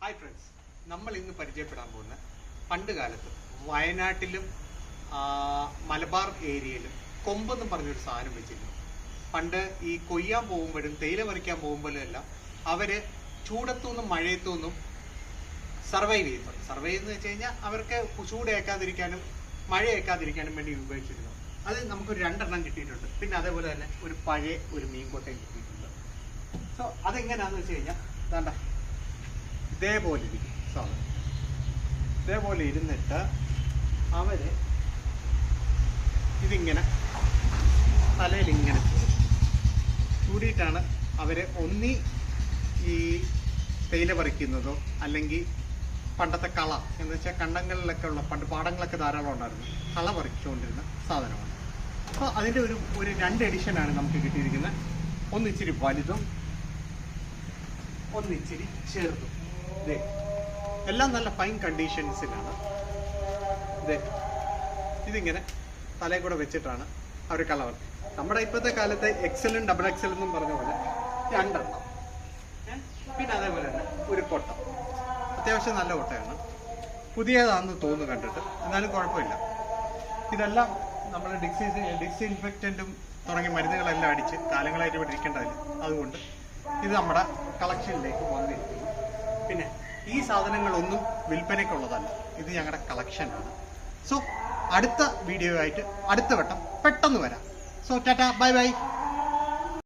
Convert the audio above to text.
Hi friends, നമ്മൾ ഇന്ന് പരിചയപ്പെടാൻ പോകുന്ന പണ്ട് കാലത്ത് വയനാട്ടിലും മലബാർ ഏരിയയിലും കൊമ്പെന്നും പറഞ്ഞൊരു സാധനം വെച്ചിരുന്നു. പണ്ട് ഈ കൊയ്യാൻ പോകുമ്പോഴും തേയില പറിക്കാൻ പോകുമ്പോഴും എല്ലാം അവര് ചൂടത്തുനിന്നും മഴയത്തുനിന്നും സർവൈവ് ചെയ്യുന്നുണ്ട്. സർവൈവ് എന്ന് വെച്ച് കഴിഞ്ഞാൽ അവർക്ക് ചൂടേക്കാതിരിക്കാനും മഴയേക്കാതിരിക്കാനും വേണ്ടി ഉപയോഗിച്ചിരുന്നു. അത് നമുക്കൊരു 2 എണ്ണം കിട്ടിയിട്ടുണ്ട്. പിന്നെ അതേപോലെ തന്നെ ഒരു പഴയ ഒരു മീൻകൊട്ടയും കിട്ടിയിട്ടുണ്ട്. സോ അതെങ്ങനെയാണെന്ന് വെച്ച് കഴിഞ്ഞാൽ വേണ്ട ഇതേപോലെ ഇരിക്കും സാധനം. ഇതേപോലെ ഇരുന്നിട്ട് അവര് ഇതിങ്ങനെ തലയിൽ ഇങ്ങനെ ചൂടിയിട്ടാണ് അവര് ഒന്നി ഈ തേയില പറിക്കുന്നതോ അല്ലെങ്കിൽ പണ്ടത്തെ കള എന്ന് വെച്ചാൽ കണ്ടങ്ങളിലൊക്കെ ഉള്ള പണ്ട് പാടങ്ങളൊക്കെ ധാരാളം ഉണ്ടായിരുന്നു, കള പറിച്ചുകൊണ്ടിരുന്ന സാധനമാണ്. അപ്പോൾ അതിൻ്റെ ഒരു 2 എഡിഷനാണ് നമുക്ക് കിട്ടിയിരിക്കുന്നത്. ഒന്നിച്ചിരി വലുതും ഒന്നിച്ചിരി ചെറുതും. ഇതേ എല്ലാം നല്ല ഫൈൻ കണ്ടീഷൻസിലാണ്. ഇതേ ഇതിങ്ങനെ തലയിൽ കൂടെ വെച്ചിട്ടാണ് അവർ കളർ. നമ്മുടെ ഇപ്പോഴത്തെ കാലത്ത് എക്സലും ഡബിൾ എക്സൽ എന്നും പറഞ്ഞ പോലെ 2 എണ്ണം. പിന്നെ അതേപോലെ തന്നെ ഒരു കൊട്ട, അത്യാവശ്യം നല്ല കൊട്ടയാണ്. പുതിയതാണെന്ന് തോന്നുന്നു കണ്ടിട്ട്, എന്നാലും കുഴപ്പമില്ല. ഇതെല്ലാം നമ്മൾ ഡിസ്ഇൻഫെക്റ്റൻറ്റും തുടങ്ങിയ മരുന്നുകളെല്ലാം അടിച്ച് കാലങ്ങളായിട്ട് ഇവിടെ ഇരിക്കേണ്ടതില്ല. അതുകൊണ്ട് ഇത് നമ്മുടെ കളക്ഷനിലേക്ക് വന്നിരിക്കുന്നു. പിന്നെ ഈ സാധനങ്ങളൊന്നും വിൽപ്പനയ്ക്കുള്ളതല്ല, ഇത് ഞങ്ങളുടെ കളക്ഷനാണ്. സോ അടുത്ത വീഡിയോ ആയിട്ട് അടുത്ത വട്ടം പെട്ടെന്ന് വരാം. So Tata, bye bye.